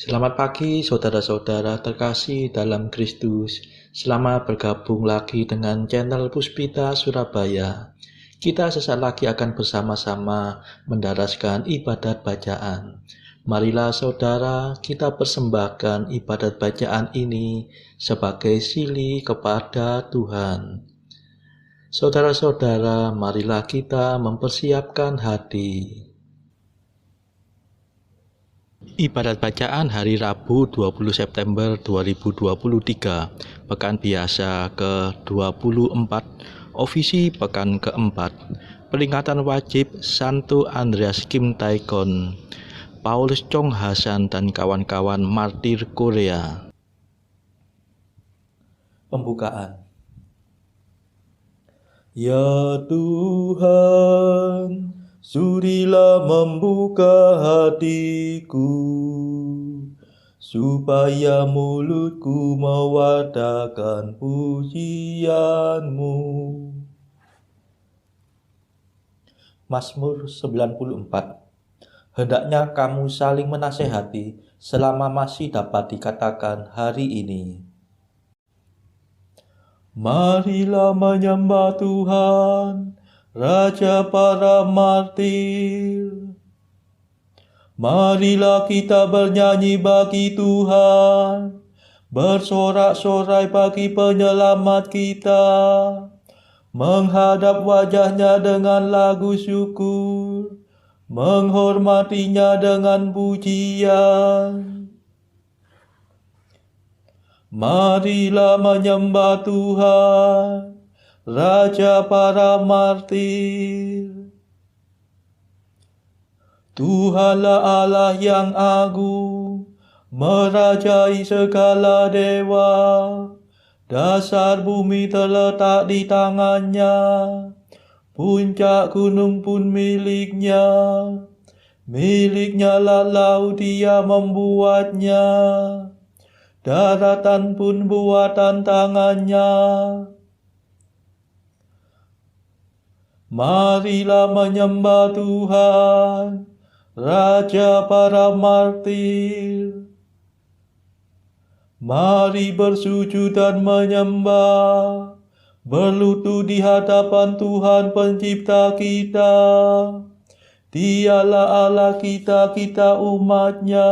Selamat pagi saudara-saudara terkasih dalam Kristus. Selamat bergabung lagi dengan channel Puspita Surabaya. Kita sesaat lagi akan bersama-sama mendaraskan ibadat bacaan. Marilah saudara, kita persembahkan ibadat bacaan ini sebagai sili kepada Tuhan. Saudara-saudara, marilah kita mempersiapkan hati. Ibadat bacaan hari Rabu 20 September 2023, Pekan Biasa ke-24, Ofisi Pekan keempat, Peringatan Wajib Santo Andreas Kim Taekon, Paulus Chong Hasan dan kawan-kawan martir Korea. Pembukaan. Ya Tuhan, sudilah membuka hatiku, supaya mulutku mewartakan pujian-Mu. Mazmur 94. Hendaknya kamu saling menasehati selama masih dapat dikatakan hari ini. Marilah menyembah Tuhan, Raja para martir. Marilah kita bernyanyi bagi Tuhan, bersorak-sorai bagi penyelamat kita, menghadap wajahnya dengan lagu syukur, menghormatinya dengan pujian. Marilah menyembah Tuhan, Raja para martir. Tuhanlah Allah yang agung, merajai segala dewa. Dasar bumi terletak di tangannya, puncak gunung pun miliknya. Miliknya lah laut, dia membuatnya. Daratan pun buatan tangannya. Marilah menyembah Tuhan, Raja para martir. Mari bersujud dan menyembah, berlutut di hadapan Tuhan pencipta kita. Dialah Allah kita, kita umatnya.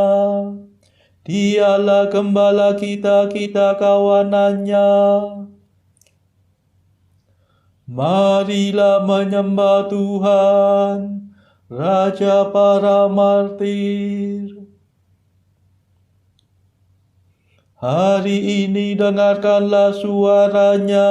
Dialah gembala kita, kita kawanannya. Marilah menyembah Tuhan, Raja para martir. Hari ini dengarkanlah suaranya.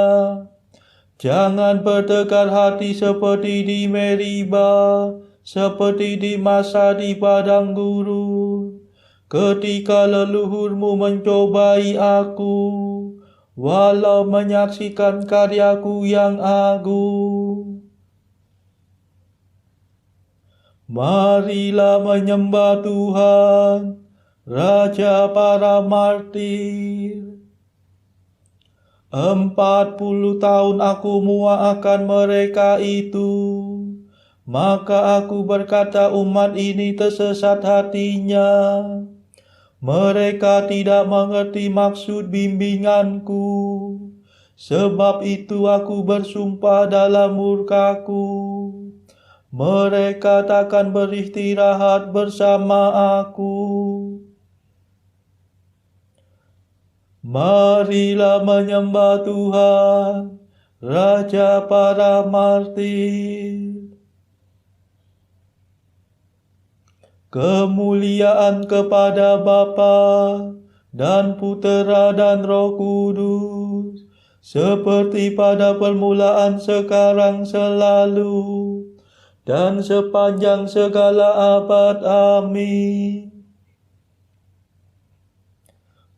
Jangan bertekar hati seperti di Meriba, seperti di masa di padang gurun, ketika leluhurmu mencobai aku, walau menyaksikan karyaku yang agung. Marilah menyembah Tuhan, Raja para martir. 40 tahun aku muakkan mereka itu, maka aku berkata umat ini tersesat hatinya. Mereka tidak mengerti maksud bimbinganku. Sebab itu aku bersumpah dalam murkaku, mereka takkan beristirahat bersama aku. Marilah menyembah Tuhan, Raja para martir. Kemuliaan kepada Bapa dan Putera dan Roh Kudus, seperti pada permulaan, sekarang, selalu, dan sepanjang segala abad. Amin.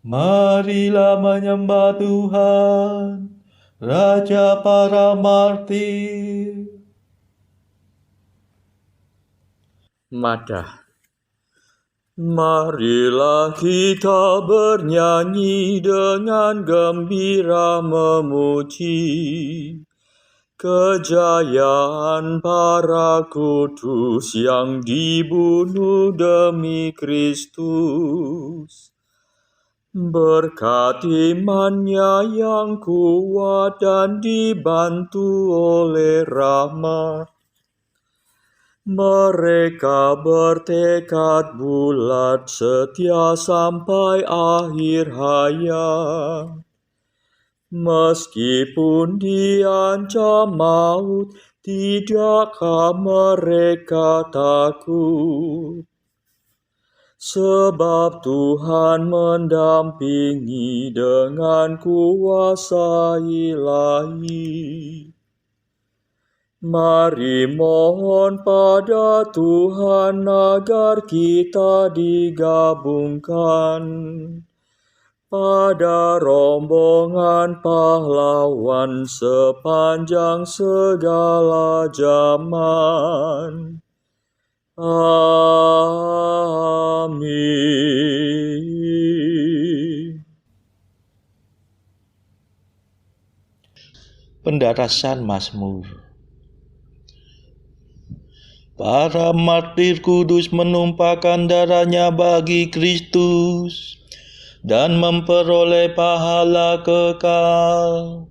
Marilah menyembah Tuhan, Raja para martir. Madah. Marilah kita bernyanyi dengan gembira memuji kejayaan para kudus yang dibunuh demi Kristus. Berkat imannya yang kuat dan dibantu oleh rahmat, mereka bertekad bulat setia sampai akhir hayat. Meskipun diancam maut, tidakkah mereka takut? Sebab Tuhan mendampingi dengan kuasa ilahi. Mari mohon pada Tuhan agar kita digabungkan pada rombongan pahlawan sepanjang segala zaman. Amin. Pendarasan Mazmur. Para martir kudus menumpahkan darahnya bagi Kristus dan memperoleh pahala kekal.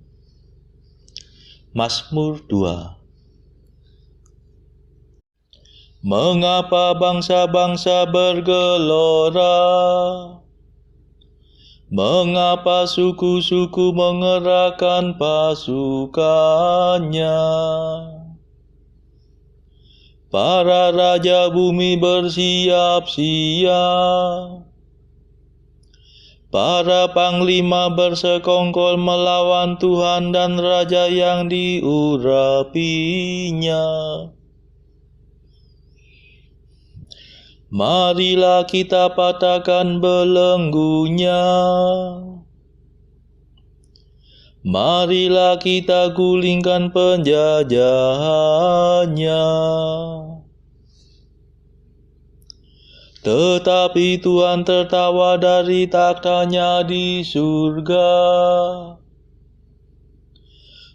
Mazmur 2. Mengapa bangsa-bangsa bergelora? Mengapa suku-suku mengerahkan pasukannya? Para raja bumi bersiap-siap. Para panglima bersekongkol melawan Tuhan dan raja yang diurapinya. Marilah kita patahkan belenggunya. Marilah kita gulingkan penjajahannya. Tetapi Tuhan tertawa dari takhta-Nya di surga.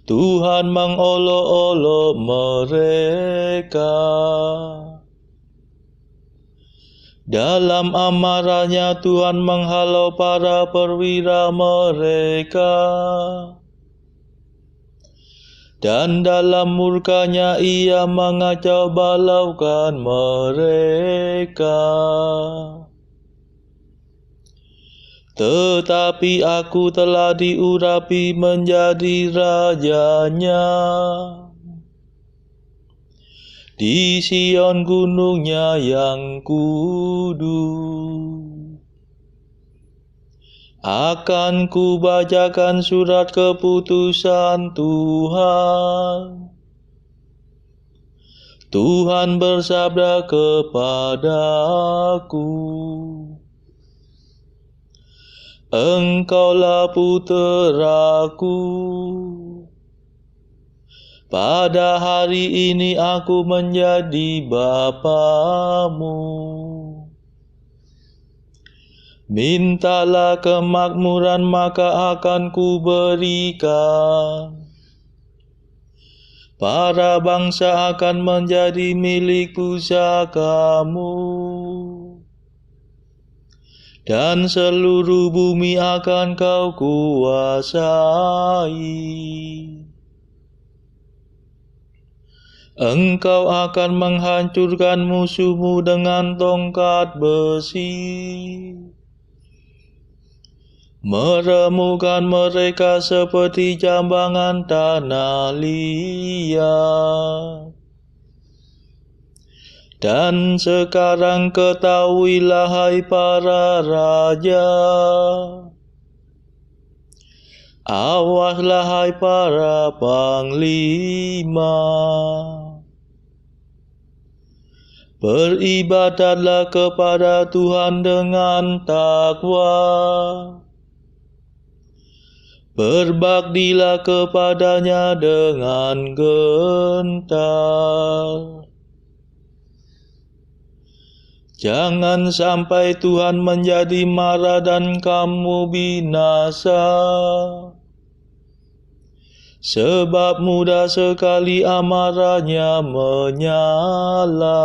Tuhan mengolok-olok mereka. Dalam amarahnya Tuhan menghalau para perwira mereka. Dan dalam murkanya Ia mengacau balaukan mereka. Tetapi aku telah diurapi menjadi rajanya. Di Sion gunungnya yang kudus, akan kubacakan surat keputusan Tuhan. Tuhan bersabda kepadaku, Engkaulah puteraku. Pada hari ini aku menjadi bapamu. Mintalah kemakmuran maka akan kuberikan. Para bangsa akan menjadi milik pusakamu. Dan seluruh bumi akan kau kuasai. Engkau akan menghancurkan musuhmu dengan tongkat besi. Meremukkan mereka seperti jambangan tanah liat. Dan sekarang ketahuilah hai para raja. Awaslah hai para panglima. Beribadatlah kepada Tuhan dengan takwa. Berbaktilah kepadanya dengan gentar. Jangan sampai Tuhan menjadi marah dan kamu binasa. sebab mudah sekali amarahnya menyala.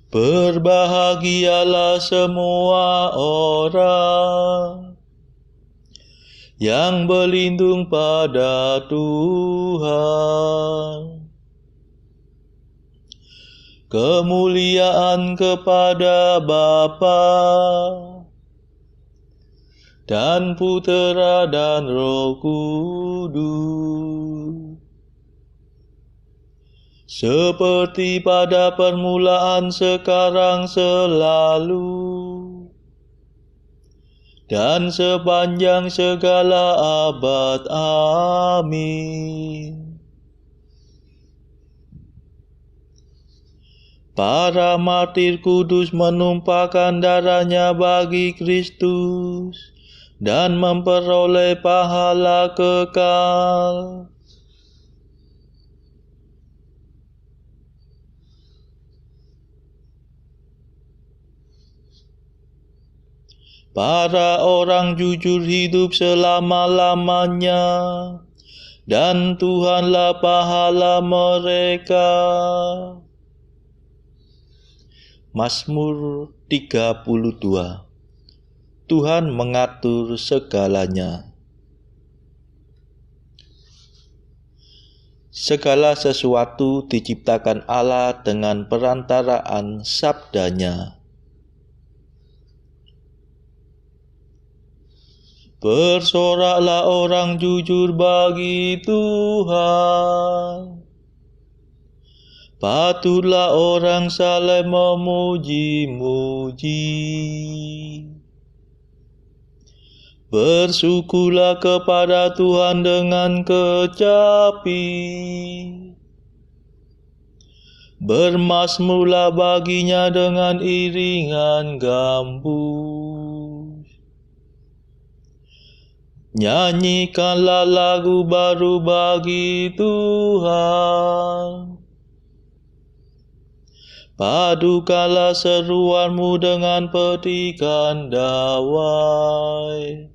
Berbahagialah semua orang yang berlindung pada Tuhan. Kemuliaan kepada Bapa dan Putera dan Roh Kudus, seperti pada permulaan, sekarang, selalu, dan sepanjang segala abad. Amin. Para martir kudus menumpahkan darahnya bagi Kristus dan memperoleh pahala kekal. Para orang jujur hidup selama-lamanya, dan Tuhanlah pahala mereka. Mazmur 32. Tuhan mengatur segalanya. Segala sesuatu diciptakan Allah dengan perantaraan sabdanya. Bersoraklah orang jujur bagi Tuhan. Patutlah orang saleh memuji-muji. Bersyukurlah kepada Tuhan dengan kecapi. Bermazmurlah baginya dengan iringan gambus. Nyanyikanlah lagu baru bagi Tuhan. Padukanlah seruanmu dengan petikan dawai.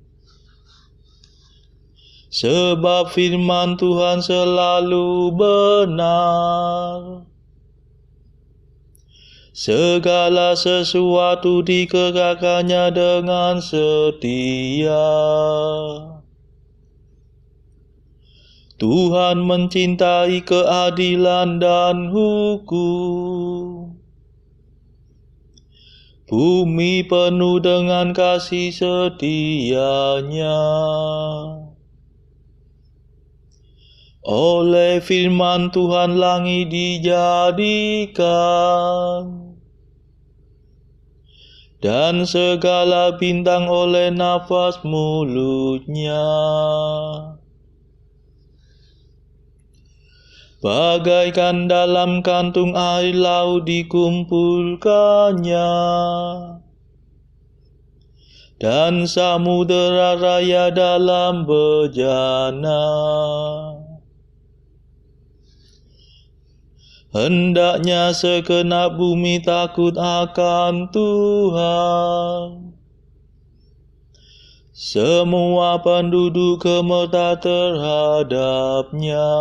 Sebab firman Tuhan selalu benar. Segala sesuatu dikekalkannya dengan setia. Tuhan mencintai keadilan dan hukum. Bumi penuh dengan kasih setia-Nya. Oleh firman Tuhan langit dijadikan, dan segala bintang oleh nafas mulut-Nya. Bagaikan dalam kantung air laut dikumpulkannya, dan samudera raya dalam bejana. Hendaknya segenap bumi takut akan Tuhan. Semua penduduk gemetar terhadap-Nya.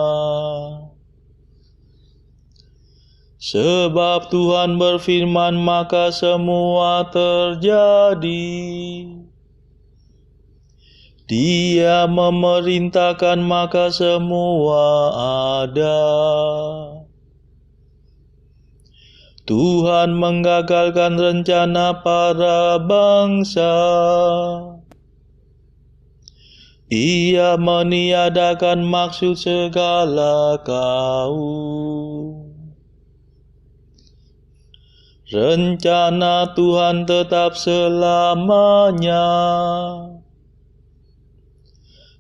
Sebab Tuhan berfirman, maka semua terjadi. Dia memerintahkan, maka semua ada. Tuhan menggagalkan rencana para bangsa. Ia meniadakan maksud segala kaum. Rencana Tuhan tetap selamanya.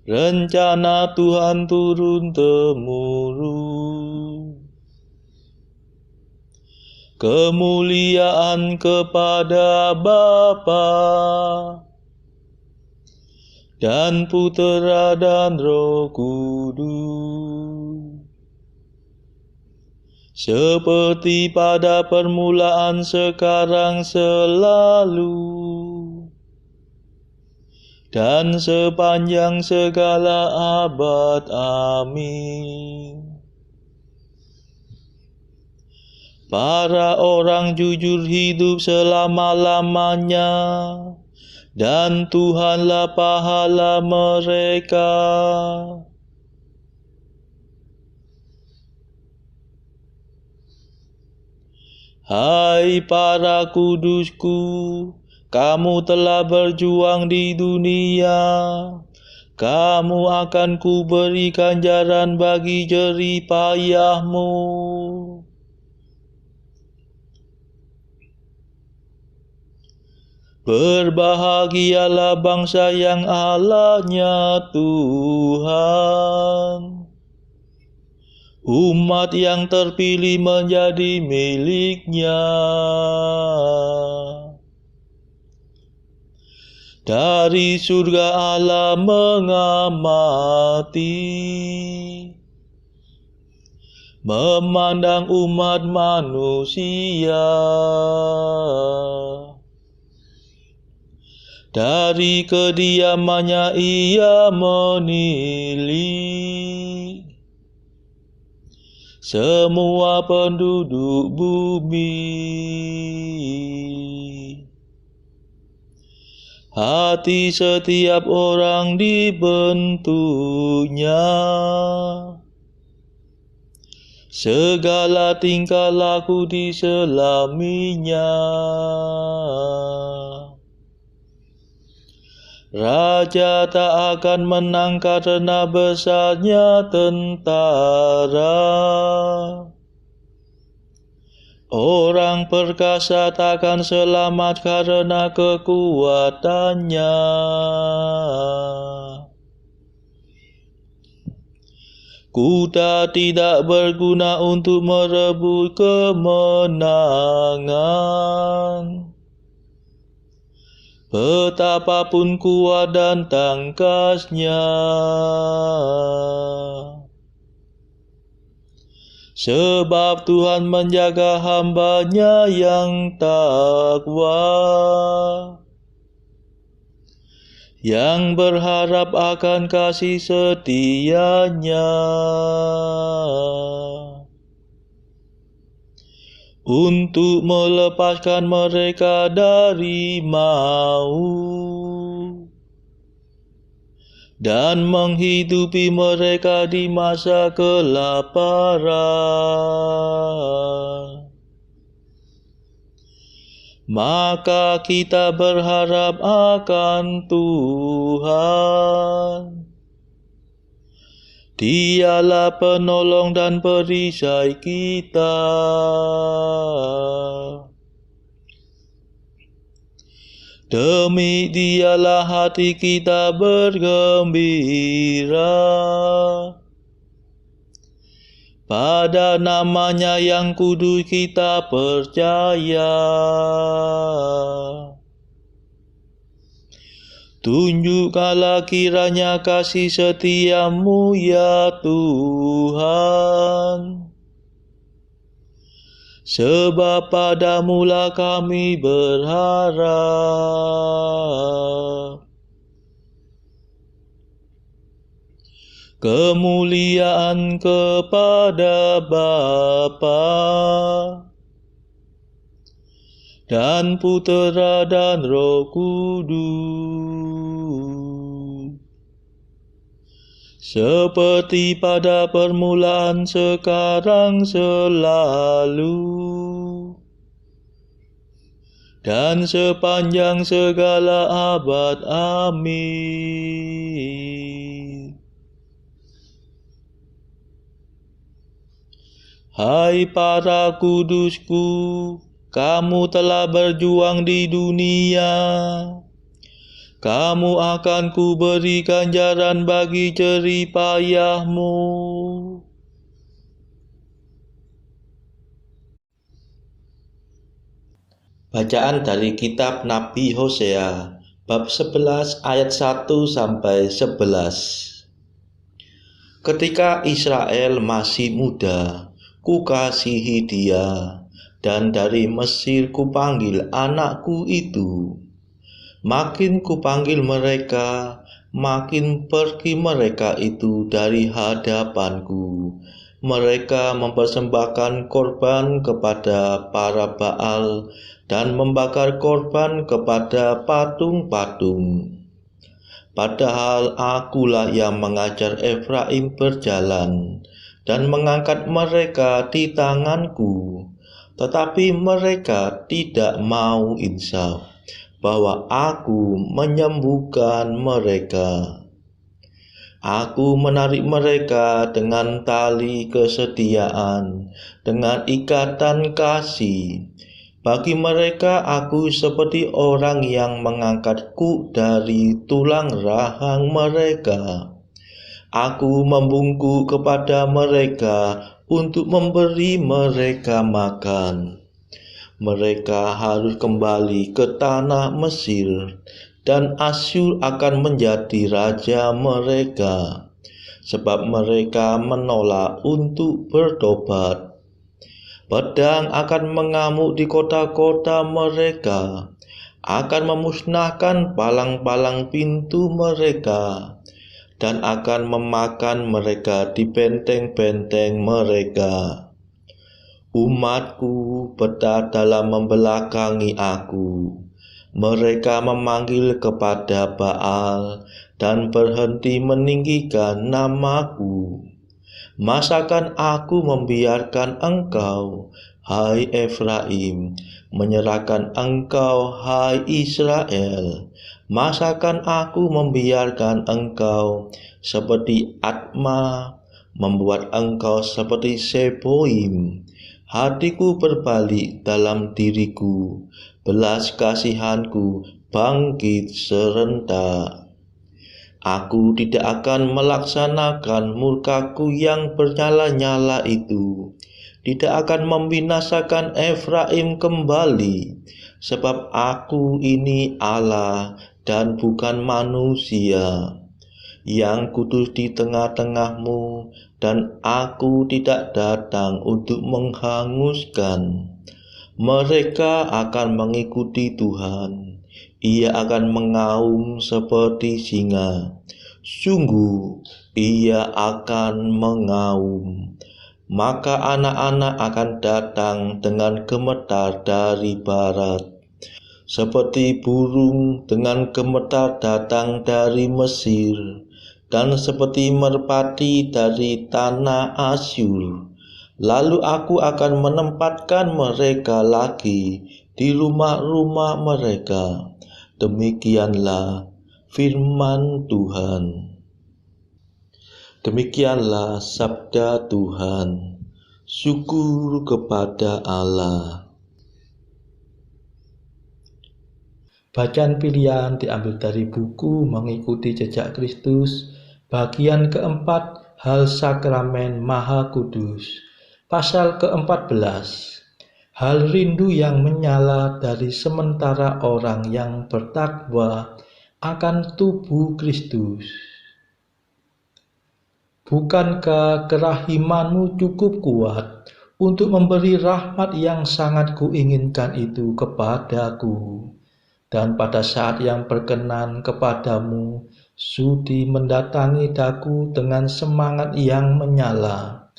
Rencana Tuhan turun-temurun. Kemuliaan kepada Bapa dan Putera dan Roh Kudus, seperti pada permulaan, sekarang, selalu, dan sepanjang segala abad. Amin. Para orang jujur hidup selama-lamanya, dan Tuhanlah pahala mereka. Hai para kudusku, kamu telah berjuang di dunia. Kamu akan kuberi ganjaran bagi jerih payahmu. Berbahagialah bangsa yang Allahnya Tuhan, umat yang terpilih menjadi miliknya. Dari surga Allah mengamati, memandang umat manusia. Dari kediamannya Ia menilik semua penduduk bumi. Hati setiap orang dibentuknya, segala tingkah laku diselaminya. Raja tak akan menang karena besarnya tentara. Orang perkasa takkan selamat karena kekuatannya. Kuda tidak berguna untuk merebut kemenangan, betapapun kuat dan tangkasnya. Sebab Tuhan menjaga hamba-Nya yang takwa, yang berharap akan kasih setia-Nya, untuk melepaskan mereka dari maut dan menghidupi mereka di masa kelaparan. Maka kita berharap akan Tuhan. Dialah penolong dan perisai kita. Demi Dialah hati kita bergembira, pada nama-Nya yang kudus kita percaya. Tunjukkanlah kiranya kasih setia-Mu ya Tuhan, sebab pada-Mu-lah kami berharap. Kemuliaan kepada Bapa dan Putera dan Roh Kudus, seperti pada permulaan, sekarang, selalu, dan sepanjang segala abad. Amin. Hai para kudusku, kamu telah berjuang di dunia. Kamu akan kuberi ganjaran bagi jerih payahmu. Bacaan dari kitab Nabi Hosea, bab 11 ayat 1 sampai 11. Ketika Israel masih muda, kukasihi dia, dan dari Mesir kupanggil anakku itu. Makin kupanggil mereka, makin pergi mereka itu dari hadapanku. Mereka mempersembahkan korban kepada para Baal dan membakar korban kepada patung-patung. Padahal akulah yang mengajar Efraim berjalan dan mengangkat mereka di tanganku. Tetapi mereka tidak mau insaf bahwa aku menyembuhkan mereka. Aku menarik mereka dengan tali kesetiaan, dengan ikatan kasih. Bagi mereka aku seperti orang yang mengangkatku dari tulang rahang mereka. Aku membungkuk kepada mereka untuk memberi mereka makan. Mereka harus kembali ke tanah Mesir, dan Asyur akan menjadi raja mereka, sebab mereka menolak untuk bertobat. Pedang akan mengamuk di kota-kota mereka, akan memusnahkan palang-palang pintu mereka, dan akan memakan mereka di benteng-benteng mereka. Umatku betah dalam membelakangi aku. Mereka memanggil kepada Baal dan berhenti meninggikan namaku. Masakan aku membiarkan engkau, hai Efraim, menyerahkan engkau, hai Israel? Masakan aku membiarkan engkau seperti Adma, membuat engkau seperti Seboim? Hatiku berbalik dalam diriku, belas kasihanku bangkit serentak. Aku tidak akan melaksanakan murkaku yang bernyala-nyala itu, tidak akan membinasakan Efraim kembali, sebab aku ini Allah dan bukan manusia, yang kudus di tengah-tengahmu, dan aku tidak datang untuk menghanguskan. Mereka akan mengikuti Tuhan. Ia akan mengaum seperti singa. Sungguh, ia akan mengaum. Maka anak-anak akan datang dengan gemetar dari barat. Seperti burung dengan gemetar datang dari Mesir, dan seperti merpati dari tanah Asyur. Lalu aku akan menempatkan mereka lagi di rumah-rumah mereka. Demikianlah firman Tuhan. Demikianlah sabda Tuhan. Syukur kepada Allah. Bacaan pilihan diambil dari buku Mengikuti Jejak Kristus, bagian keempat, Hal Sakramen Maha Kudus. Pasal ke-14, hal rindu yang menyala dari sementara orang yang bertakwa akan tubuh Kristus. Bukankah kerahimanmu cukup kuat untuk memberi rahmat yang sangat kuinginkan itu kepadaku? Dan pada saat yang berkenan kepadamu, sudi mendatangi daku dengan semangat yang menyala.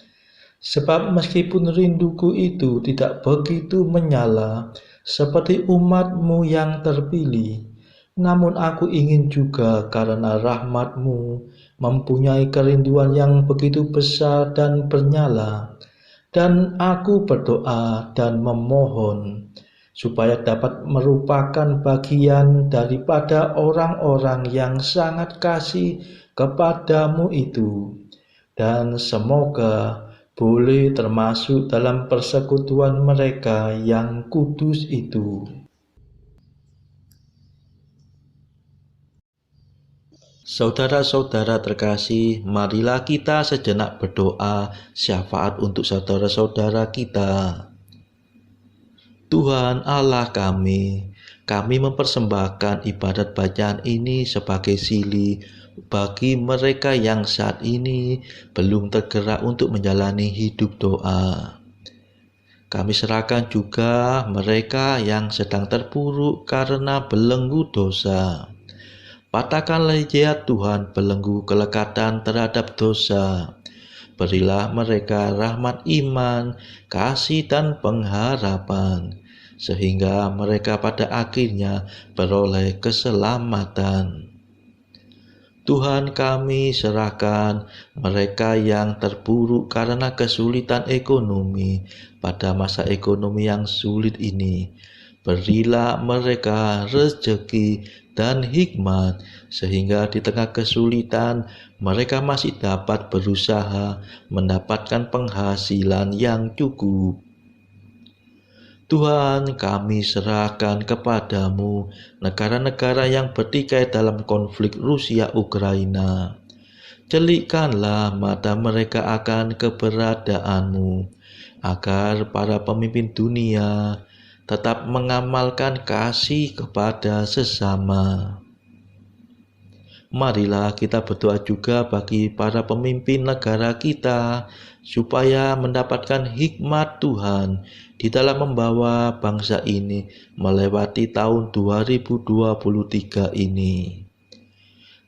Sebab meskipun rinduku itu tidak begitu menyala seperti umatmu yang terpilih, namun aku ingin juga karena rahmatmu mempunyai kerinduan yang begitu besar dan bernyala. Dan aku berdoa dan memohon supaya dapat merupakan bagian daripada orang-orang yang sangat kasih kepadamu itu, dan semoga boleh termasuk dalam persekutuan mereka yang kudus itu. Saudara-saudara terkasih, marilah kita sejenak berdoa syafaat untuk saudara-saudara kita. Tuhan Allah kami mempersembahkan ibadat bacaan ini sebagai sili bagi mereka yang saat ini belum tergerak untuk menjalani hidup doa. Kami serahkan juga mereka yang sedang terpuruk karena belenggu dosa. Patahkanlah ya Tuhan belenggu kelekatan terhadap dosa. Berilah mereka rahmat iman, kasih dan pengharapan, sehingga mereka pada akhirnya beroleh keselamatan. Tuhan, kami serahkan mereka yang terpuruk karena kesulitan ekonomi pada masa ekonomi yang sulit ini. Berilah mereka rezeki dan hikmat, sehingga di tengah kesulitan mereka masih dapat berusaha mendapatkan penghasilan yang cukup. Tuhan, kami serahkan kepadamu negara-negara yang bertikai dalam konflik Rusia-Ukraina. Celikkanlah mata mereka akan keberadaanmu, agar para pemimpin dunia tetap mengamalkan kasih kepada sesama. Marilah kita berdoa juga bagi para pemimpin negara kita, supaya mendapatkan hikmat Tuhan di dalam membawa bangsa ini melewati tahun 2023 ini.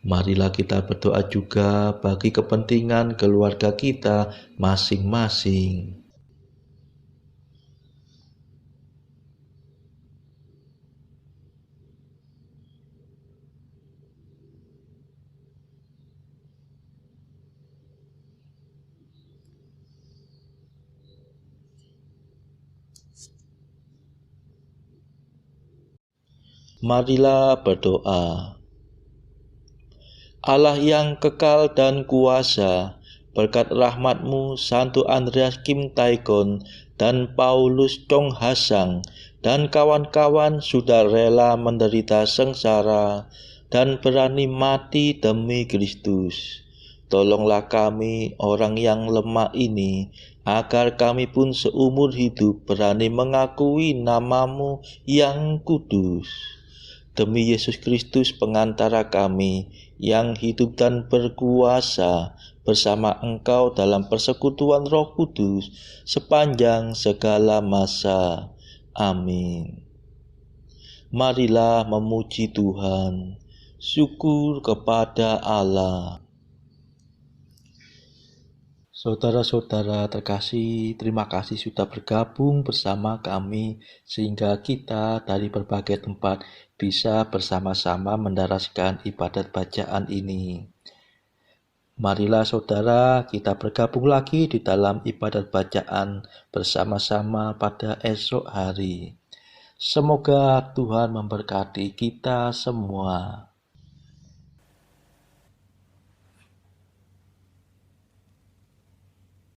Marilah kita berdoa juga bagi kepentingan keluarga kita masing-masing. Marilah berdoa. Allah yang kekal dan kuasa, berkat rahmat-Mu, Santo Andreas Kim Taekon dan Paulus Chong Hasang dan kawan-kawan sudah rela menderita sengsara dan berani mati demi Kristus. Tolonglah kami orang yang lemah ini, agar kami pun seumur hidup berani mengakui nama-Mu yang kudus. Demi Yesus Kristus pengantara kami, yang hidup dan berkuasa bersama Engkau dalam persekutuan Roh Kudus sepanjang segala masa. Amin. Marilah memuji Tuhan. Syukur kepada Allah. Saudara-saudara terkasih, terima kasih sudah bergabung bersama kami sehingga kita dari berbagai tempat bisa bersama-sama mendaraskan ibadat bacaan ini. Marilah saudara, kita bergabung lagi di dalam ibadat bacaan bersama-sama pada esok hari. Semoga Tuhan memberkati kita semua.